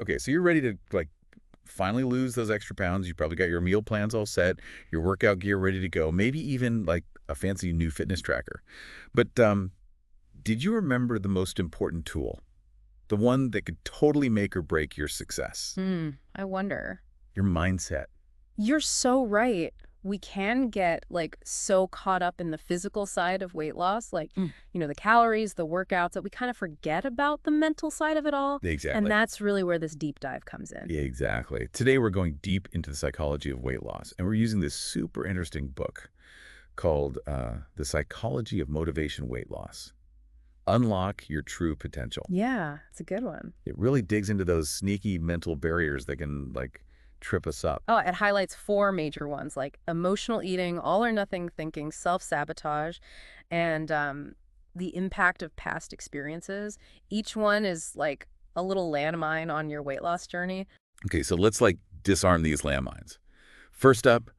Okay, so you're ready to finally lose those extra pounds. You probably got your meal plans all set, your workout gear ready to go, maybe even like a fancy new fitness tracker. But did you remember the most important tool? The one that could totally make or break your success? I wonder. Your mindset. You're so right. We can get like so caught up in the physical side of weight loss, like, Mm. the calories, the workouts, that we kind of forget about the mental side of it all. And Exactly. that's really where this deep dive comes in. Yeah, exactly. Today we're going deep into the psychology of weight loss, and we're using this super interesting book called The Psychology of Motivation Weight Loss. Unlock your true potential. Yeah, it's a good one. It really digs into those sneaky mental barriers that can trip us up. Oh, it highlights four major ones like emotional eating, all or nothing thinking, self sabotage, and the impact of past experiences. Each one is like a little landmine on your weight loss journey. Okay, so let's disarm these landmines. First up,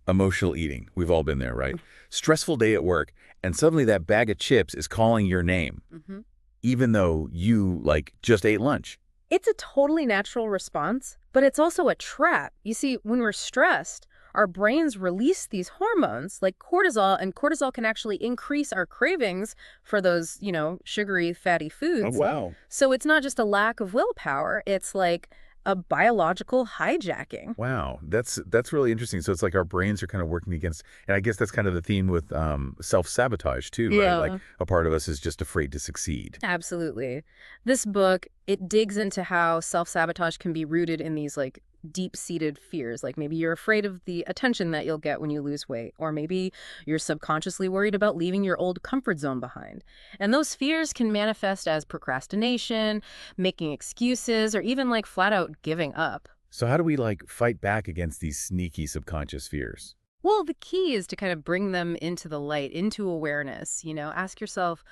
emotional eating. We've all been there, right? Stressful day at work, and suddenly that bag of chips is calling your name, hmm even though you just ate lunch. It's a totally natural response, but it's also a trap. You see, when we're stressed, our brains release these hormones like cortisol, and cortisol can actually increase our cravings for those, sugary, fatty Oh, foods. wow. So it's not just a lack of willpower, it's like a biological hijacking. Wow, that's really interesting. So it's like our brains are kind of working against, and I guess that's kind of the theme with self-sabotage too, right? Like Yeah. a part of us is just afraid to succeed. Absolutely. This book, it digs into how self-sabotage can be rooted in these like deep-seated fears. Like maybe you're afraid of the attention that you'll get when you lose weight, or maybe you're subconsciously worried about leaving your old comfort zone behind. And those fears can manifest as procrastination, making excuses, or even like flat out giving up. So how do we fight back against these sneaky subconscious fears? Well, the key is to kind of bring them into the light, into awareness. Ask yourself,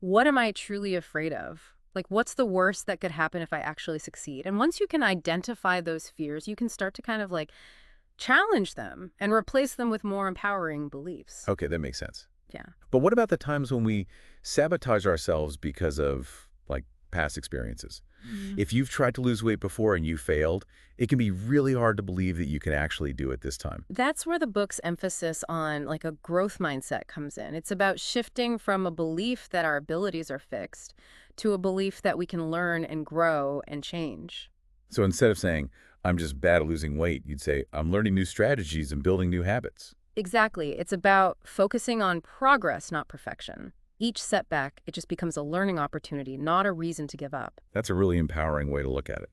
what am I truly afraid of? Like, what's the worst that could happen if I actually succeed? And once you can identify those fears, you can start to kind of like challenge them and replace them with more empowering beliefs. Okay, that makes sense. Yeah. But what about the times when we sabotage ourselves because of past experiences? If you've tried to lose weight before and you failed, it can be really hard to believe that you can actually do it this time. That's where the book's emphasis on like a growth mindset comes in. It's about shifting from a belief that our abilities are fixed to a belief that we can learn and grow and change. So instead of saying, I'm just bad at losing weight, you'd say, I'm learning new strategies and building new habits. Exactly. It's about focusing on progress, not perfection. Each setback, it just becomes a learning opportunity, not a reason to give up. That's a really empowering way to look at it.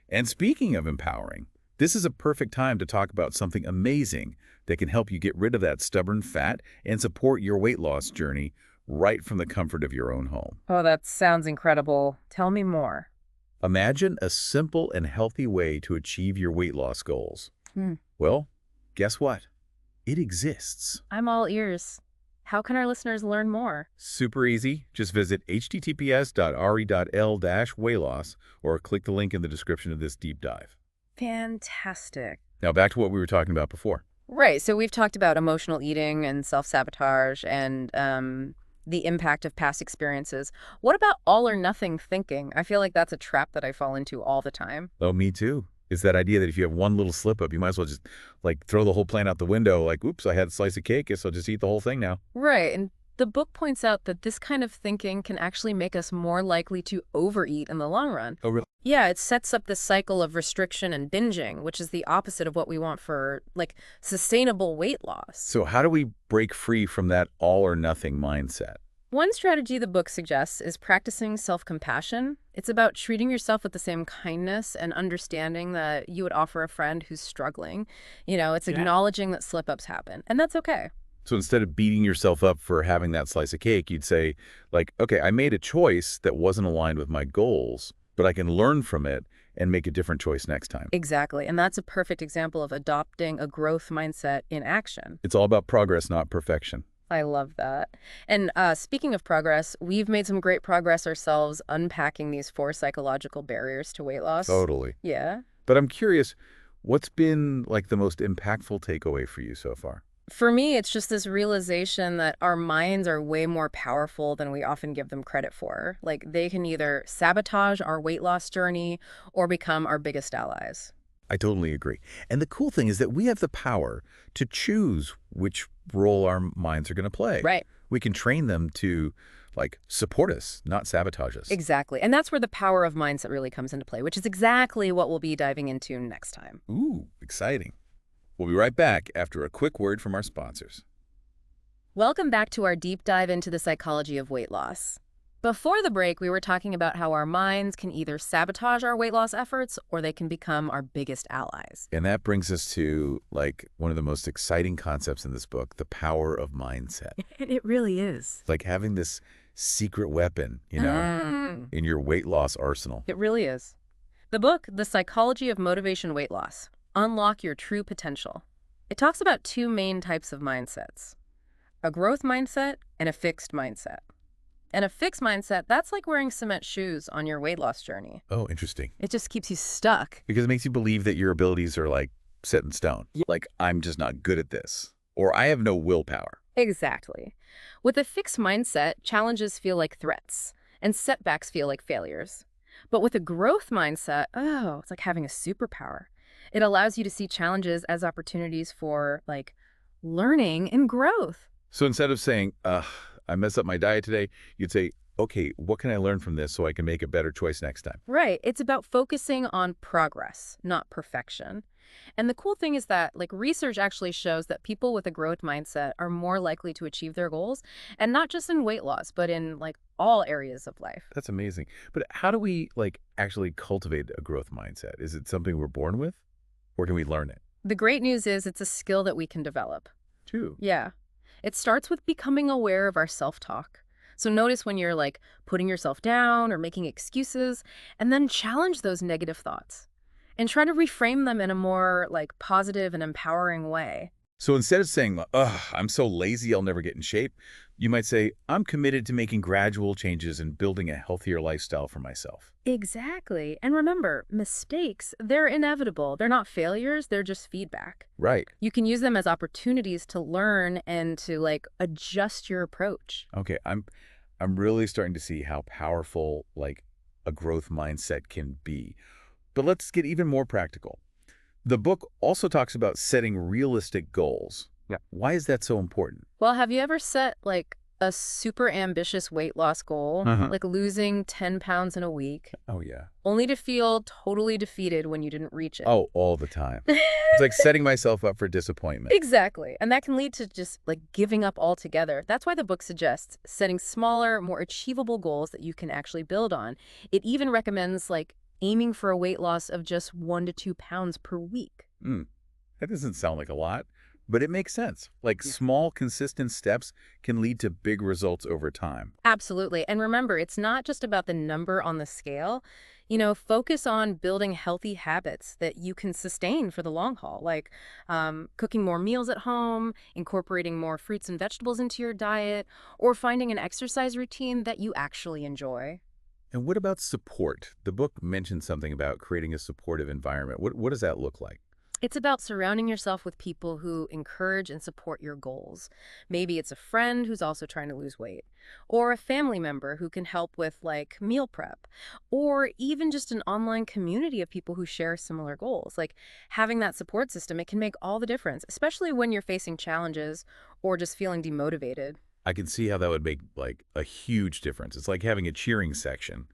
And speaking of empowering, this is a perfect time to talk about something amazing that can help you get rid of that stubborn fat and support your weight loss journey right from the comfort of your own home. Oh, that sounds incredible. Tell me more. Imagine a simple and healthy way to achieve your weight loss goals. Hmm. Well, guess what? It exists. I'm all ears. How can our listeners learn more? Super easy. Just visit https.re.l-weighloss or click the link in the description of this deep dive. Fantastic. Now back to what we were talking about before. Right. So we've talked about emotional eating and self-sabotage and the impact of past experiences. What about all or nothing thinking? I feel like that's a trap that I fall into all the time. Oh, me too. It's that idea that if you have one little slip up, you might as well just throw the whole plan out the window. Like, oops, I had a slice of cake, guess I'll just eat the whole thing now. Right. And the book points out that this kind of thinking can actually make us more likely to overeat in the long run. Oh, really? Yeah, it sets up this cycle of restriction and binging, which is the opposite of what we want for like sustainable weight loss. So how do we break free from that all or nothing mindset? One strategy the book suggests is practicing self-compassion. It's about treating yourself with the same kindness and understanding that you would offer a friend who's struggling. It's Yeah. acknowledging that slip-ups happen, and that's okay. So instead of beating yourself up for having that slice of cake, you'd say, okay, I made a choice that wasn't aligned with my goals, but I can learn from it and make a different choice next time. Exactly, and that's a perfect example of adopting a growth mindset in action. It's all about progress, not perfection. I love that. And speaking of progress, we've made some great progress ourselves unpacking these four psychological barriers to weight loss. Totally. Yeah. But I'm curious, what's been the most impactful takeaway for you so far? For me, it's just this realization that our minds are way more powerful than we often give them credit for. Like, they can either sabotage our weight loss journey or become our biggest allies. I totally agree. And the cool thing is that we have the power to choose which role our minds are going to play. Right. We can train them to, like, support us, not sabotage us. Exactly. And that's where the power of mindset really comes into play, which is exactly what we'll be diving into next time. Ooh, exciting. We'll be right back after a quick word from our sponsors. Welcome back to our deep dive into the psychology of weight loss. Before the break, we were talking about how our minds can either sabotage our weight loss efforts or they can become our biggest allies. And that brings us to, like, one of the most exciting concepts in this book, the power of mindset. And it really is. It's like having this secret weapon, in your weight loss arsenal. It really is. The book, The Psychology of Motivation Weight Loss, Unlock Your True Potential. It talks about two main types of mindsets, a growth mindset and a fixed mindset. And a fixed mindset, that's like wearing cement shoes on your weight loss journey. Oh, interesting. It just keeps you stuck. Because it makes you believe that your abilities are, like, set in stone. Yeah. Like, I'm just not good at this. Or I have no willpower. Exactly. With a fixed mindset, challenges feel like threats, and setbacks feel like failures. But with a growth mindset, oh, it's like having a superpower. It allows you to see challenges as opportunities for, like, learning and growth. So instead of saying, I messed up my diet today, you'd say, okay, what can I learn from this so I can make a better choice next time? Right. It's about focusing on progress, not perfection. And the cool thing is that, like, research actually shows that people with a growth mindset are more likely to achieve their goals, and not just in weight loss, but in, like, all areas of life. That's amazing. But how do we, like, actually cultivate a growth mindset? Is it something we're born with, or can we learn it? The great news is it's a skill that we can develop. Too. Yeah. It starts with becoming aware of our self-talk. So notice when you're, like, putting yourself down or making excuses, and then challenge those negative thoughts. And try to reframe them in a more, like, positive and empowering way. So instead of saying, ugh, I'm so lazy I'll never get in shape, you might say, I'm committed to making gradual changes and building a healthier lifestyle for myself. Exactly. And remember, mistakes, they're inevitable. They're not failures, they're just feedback. Right. You can use them as opportunities to learn and to, like, adjust your approach. Okay, I'm really starting to see how powerful, like, a growth mindset can be. But let's get even more practical. The book also talks about setting realistic goals. Yeah. Why is that so important? Well, have you ever set, like, a super ambitious weight loss goal, like losing 10 pounds in a week, Oh, yeah. only to feel totally defeated when you didn't reach it? Oh, all the time. It's like setting myself up for disappointment. Exactly. And that can lead to just, like, giving up altogether. That's why the book suggests setting smaller, more achievable goals that you can actually build on. It even recommends, like, aiming for a weight loss of just 1 to 2 pounds per week. That doesn't sound like a lot, but it makes sense. Like, small, consistent steps can lead to big results over time. Absolutely. And remember, it's not just about the number on the scale. Focus on building healthy habits that you can sustain for the long haul, like cooking more meals at home, incorporating more fruits and vegetables into your diet, or finding an exercise routine that you actually enjoy. And what about support? The book mentioned something about creating a supportive environment. What does that look like? It's about surrounding yourself with people who encourage and support your goals. Maybe it's a friend who's also trying to lose weight, or a family member who can help with, like, meal prep, or even just an online community of people who share similar goals. Like, having that support system, it can make all the difference, especially when you're facing challenges or just feeling demotivated. I can see how that would make, like, a huge difference. It's like having a cheering section,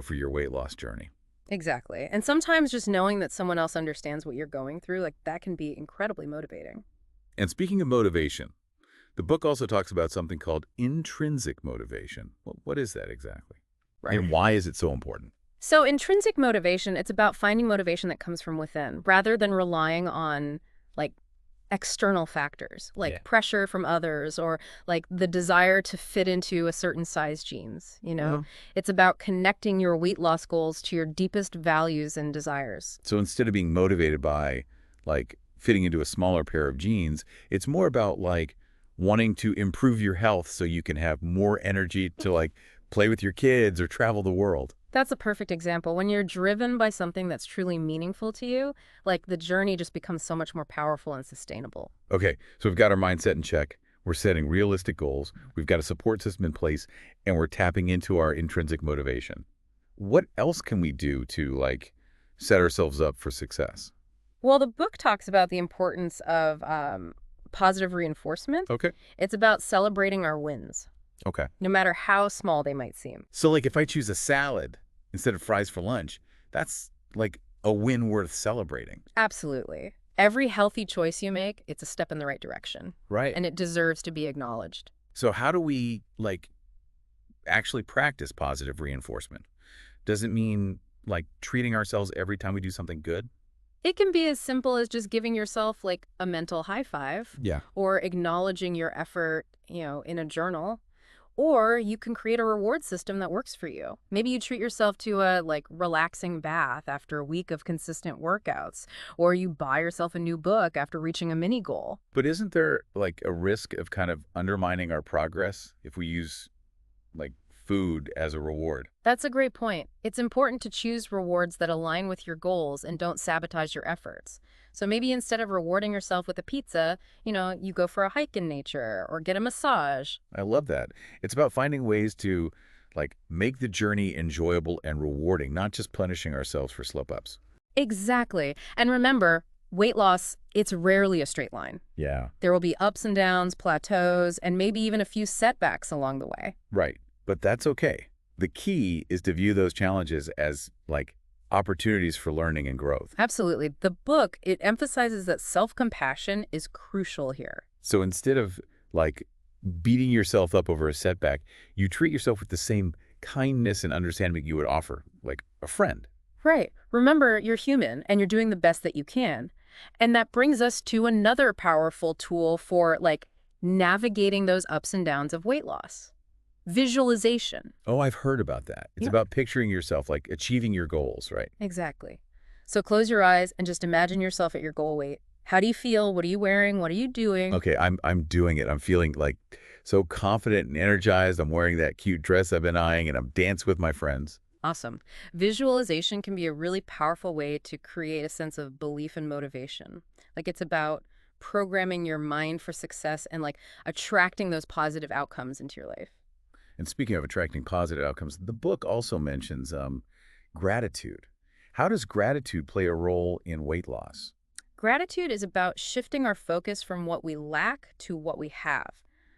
for your weight loss journey. Exactly. And sometimes just knowing that someone else understands what you're going through, like, that can be incredibly motivating. And speaking of motivation, the book also talks about something called intrinsic motivation. What is that exactly? Right. And why is it so important? So intrinsic motivation, it's about finding motivation that comes from within, rather than relying on, like, external factors, like Yeah. pressure from others or, like, the desire to fit into a certain size jeans. It's about connecting your weight loss goals to your deepest values and desires. So instead of being motivated by, like, fitting into a smaller pair of jeans, it's more about, like, wanting to improve your health so you can have more energy to, like, play with your kids or travel the world. That's a perfect example. When you're driven by something that's truly meaningful to you, like the journey just becomes so much more powerful and sustainable. Okay, so we've got our mindset in check. We're setting realistic goals. We've got a support system in place, and we're tapping into our intrinsic motivation. What else can we do to, like, set ourselves up for success? Well, the book talks about the importance of positive reinforcement. Okay. It's about celebrating our wins, Okay. no matter how small they might seem. So, like, if I choose a salad instead of fries for lunch, that's, like, a win worth celebrating. Absolutely. Every healthy choice you make, it's a step in the right direction, Right. and it deserves to be acknowledged. So how do we, like, actually practice positive reinforcement? Does it mean, like, treating ourselves every time we do something good? It can be as simple as just giving yourself like a mental high five Yeah. or acknowledging your effort, in a journal. Or you can create a reward system that works for you. Maybe you treat yourself to a like relaxing bath after a week of consistent workouts, or you buy yourself a new book after reaching a mini goal. But isn't there, like, a risk of kind of undermining our progress if we use, like, food as a reward? That's a great point. It's important to choose rewards that align with your goals and don't sabotage your efforts. So maybe instead of rewarding yourself with a pizza, you go for a hike in nature or get a massage. I love that. It's about finding ways to, like, make the journey enjoyable and rewarding, not just punishing ourselves for slip-ups. Exactly. And remember, weight loss, it's rarely a straight line. Yeah. There will be ups and downs, plateaus, and maybe even a few setbacks along the way. Right. But that's okay. The key is to view those challenges as, like, opportunities for learning and growth. Absolutely. The book, it emphasizes that self-compassion is crucial here. So instead of, like, beating yourself up over a setback, you treat yourself with the same kindness and understanding you would offer, like, a friend. Right. Remember, you're human and you're doing the best that you can. And that brings us to another powerful tool for like navigating those ups and downs of weight loss. Visualization. Oh, I've heard about that. It's Yeah, about picturing yourself, like, achieving your goals, right? exactly. So close your eyes and just imagine yourself at your goal weight. How do you feel? What are you wearing? What are you doing? Okay, I'm doing it. I'm feeling, like, so confident and energized. I'm wearing that cute dress I've been eyeing, and I'm dancing with my friends. Awesome. Visualization can be a really powerful way to create a sense of belief and motivation. Like it's about programming your mind for success and like attracting those positive outcomes into your life. And speaking of attracting positive outcomes, the book also mentions gratitude. How does gratitude play a role in weight loss? Gratitude is about shifting our focus from what we lack to what we have.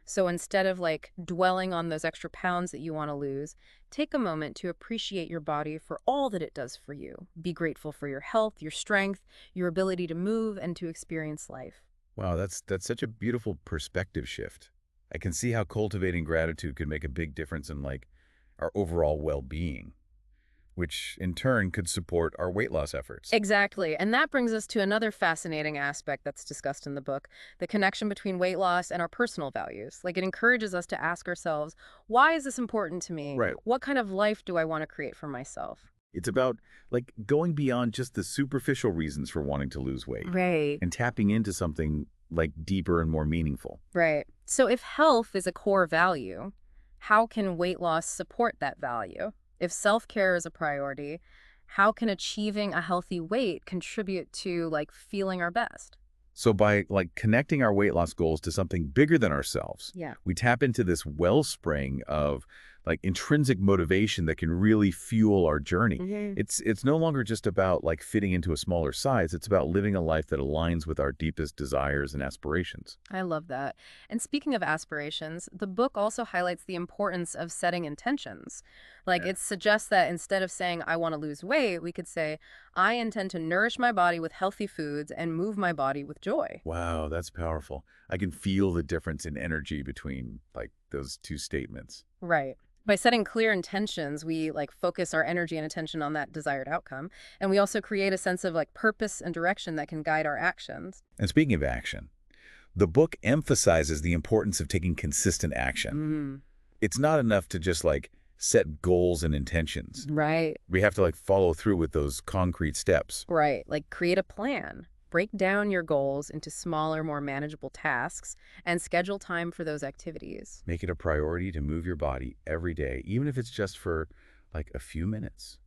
So instead of like dwelling on those extra pounds that you want to lose, take a moment to appreciate your body for all that it does for you. Be grateful for your health, your strength, your ability to move and to experience life. Wow, that's such a beautiful perspective shift. I can see how cultivating gratitude could make a big difference in, like, our overall well-being, which in turn could support our weight loss efforts. Exactly. And that brings us to another fascinating aspect that's discussed in the book, the connection between weight loss and our personal values. Like it encourages us to ask ourselves, why is this important to me? Right. What kind of life do I want to create for myself? It's about, like, going beyond just the superficial reasons for wanting to lose weight Right. and tapping into something, like, deeper and more meaningful. Right. So if health is a core value, how can weight loss support that value? If self-care is a priority, how can achieving a healthy weight contribute to like feeling our best? So by, like, connecting our weight loss goals to something bigger than ourselves, Yeah. we tap into this wellspring of, like, intrinsic motivation that can really fuel our journey. Mhm. It's no longer just about, like, fitting into a smaller size. It's about living a life that aligns with our deepest desires and aspirations. I love that. And speaking of aspirations, the book also highlights the importance of setting intentions. Like Yeah. it suggests that instead of saying, I want to lose weight, we could say, I intend to nourish my body with healthy foods and move my body with joy. Wow, that's powerful. I can feel the difference in energy between, like, those two statements. Right. By setting clear intentions, we like focus our energy and attention on that desired outcome. And we also create a sense of like purpose and direction that can guide our actions. And speaking of action, the book emphasizes the importance of taking consistent action. Mm, It's not enough to just, like, set goals and intentions. right. We have to, like, follow through with those concrete steps. Right. Like create a plan. Break down your goals into smaller, more manageable tasks and schedule time for those activities. Make it a priority to move your body every day, even if it's just for, like a few minutes.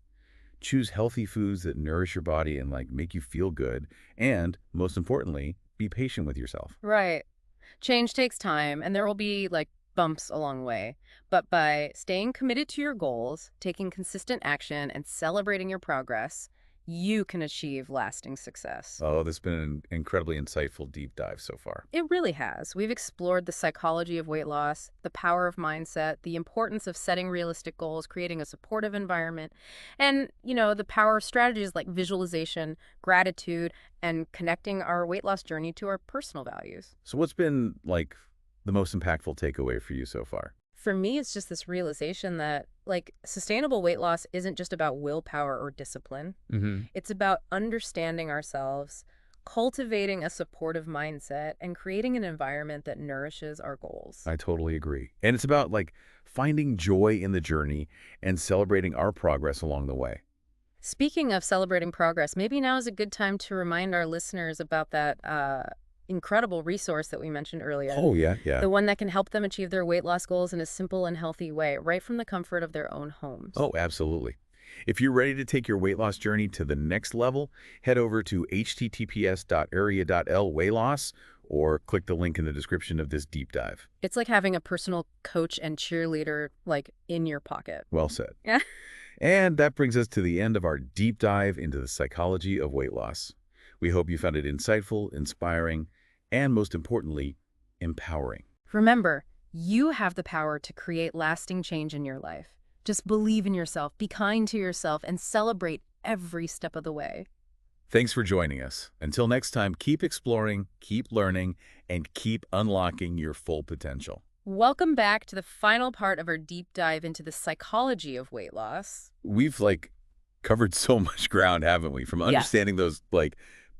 Choose healthy foods that nourish your body and like make you feel good. And most importantly, be patient with yourself. Right. Change takes time, and there will be like bumps along the way. But by staying committed to your goals, taking consistent action, and celebrating your progress, you can achieve lasting success. Oh, this has been an incredibly insightful deep dive so far. It really has. We've explored the psychology of weight loss, the power of mindset, the importance of setting realistic goals, creating a supportive environment, and, the power of strategies like visualization, gratitude, and connecting our weight loss journey to our personal values. So what's been like the most impactful takeaway for you so far? For me, it's just this realization that, like, sustainable weight loss isn't just about willpower or discipline. Hmm. It's about understanding ourselves, cultivating a supportive mindset, and creating an environment that nourishes our goals. I totally agree. And it's about like finding joy in the journey and celebrating our progress along the way. Speaking of celebrating progress, maybe now is a good time to remind our listeners about that incredible resource that we mentioned earlier, Oh, yeah, yeah. the one that can help them achieve their weight loss goals in a simple and healthy way, right from the comfort of their own homes. Oh, absolutely. If you're ready to take your weight loss journey to the next level, head over to https://area.l/weightloss or click the link in the description of this deep dive. It's like having a personal coach and cheerleader, like, in your pocket. Well said. Yeah. And that brings us to the end of our deep dive into the psychology of weight loss. We hope you found it insightful, inspiring, and most importantly, empowering. Remember, you have the power to create lasting change in your life. Just believe in yourself, be kind to yourself, and celebrate every step of the way. Thanks for joining us. Until next time, keep exploring, keep learning, and keep unlocking your full potential. Welcome back to the final part of our deep dive into the psychology of weight loss. We've like covered so much ground, haven't we? From Yes. understanding those like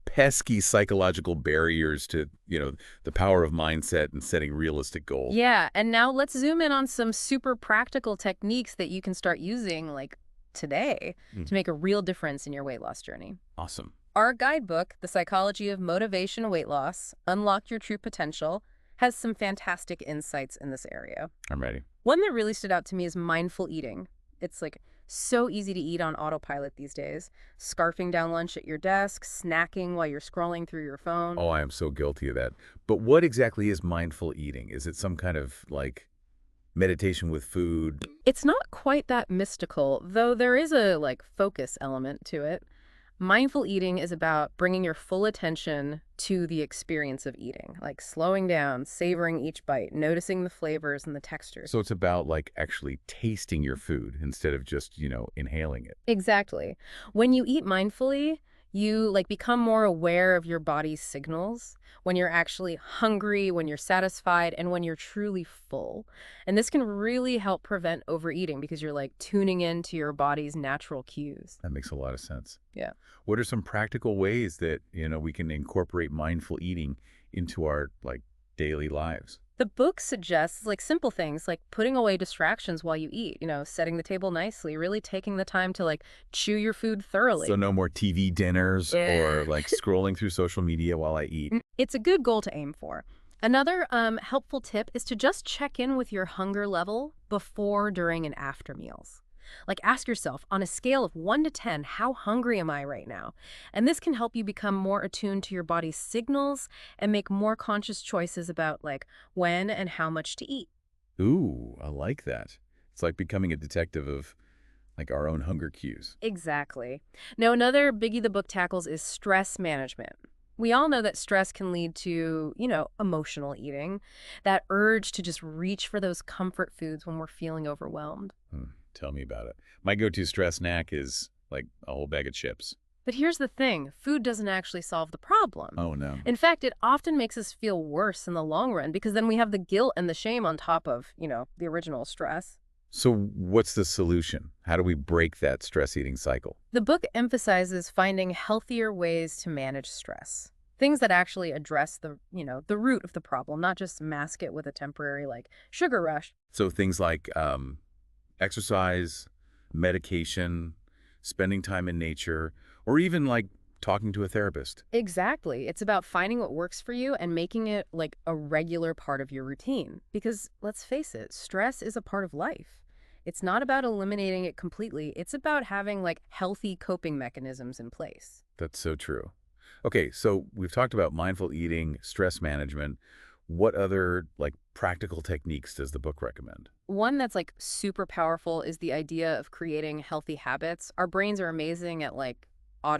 pesky psychological barriers to, the power of mindset and setting realistic goals. Yeah, and now let's zoom in on some super practical techniques that you can start using, like, today Mm. to make a real difference in your weight loss journey. Awesome. Our guidebook, The Psychology of Motivation and Weight Loss, Unlock Your True Potential, has some fantastic insights in this area. I'm ready. One that really stood out to me is mindful eating. It's like so easy to eat on autopilot these days. Scarfing down lunch at your desk, snacking while you're scrolling through your phone. Oh, I am so guilty of that. But what exactly is mindful eating? Is it some kind of like meditation with food? It's not quite that mystical, though there is a focus element to it. Mindful eating is about bringing your full attention to the experience of eating, like slowing down, savoring each bite, noticing the flavors and the textures. So it's about like actually tasting your food instead of just, inhaling it. Exactly. When you eat mindfully, you become more aware of your body's signals, when you're actually hungry, when you're satisfied, and when you're truly full. And this can really help prevent overeating because you're tuning into your body's natural cues. That makes a lot of sense. Yeah. What are some practical ways that, we can incorporate mindful eating into our daily lives? The book suggests simple things like putting away distractions while you eat, setting the table nicely, really taking the time to chew your food thoroughly. So no more TV dinners or scrolling through social media while I eat. It's a good goal to aim for. Another helpful tip is to just check in with your hunger level before, during, and after meals. Ask yourself, on a scale of 1 to 10, how hungry am I right now? And this can help you become more attuned to your body's signals and make more conscious choices about when and how much to eat. Ooh, I like that. It's like becoming a detective of our own hunger cues. Exactly. Now, another biggie the book tackles is stress management. We all know that stress can lead to, emotional eating, that urge to just reach for those comfort foods when we're feeling overwhelmed. Tell me about it. My go-to stress snack is like a whole bag of chips. But here's the thing, food doesn't actually solve the problem. Oh, no. In fact, it often makes us feel worse in the long run because then we have the guilt and the shame on top of, the original stress. So what's the solution? How do we break that stress eating cycle? The book emphasizes finding healthier ways to manage stress. Things that actually address the root of the problem, not just mask it with a temporary sugar rush. So things like exercise, medication, spending time in nature, or even talking to a therapist. Exactly. It's about finding what works for you and making it a regular part of your routine. Because let's face it, stress is a part of life. It's not about eliminating it completely. It's about having like healthy coping mechanisms in place. That's so true. Okay, so we've talked about mindful eating, stress management. What other like practical techniques does the book recommend? One that's like super powerful is the idea of creating healthy habits. Our brains are amazing at like automating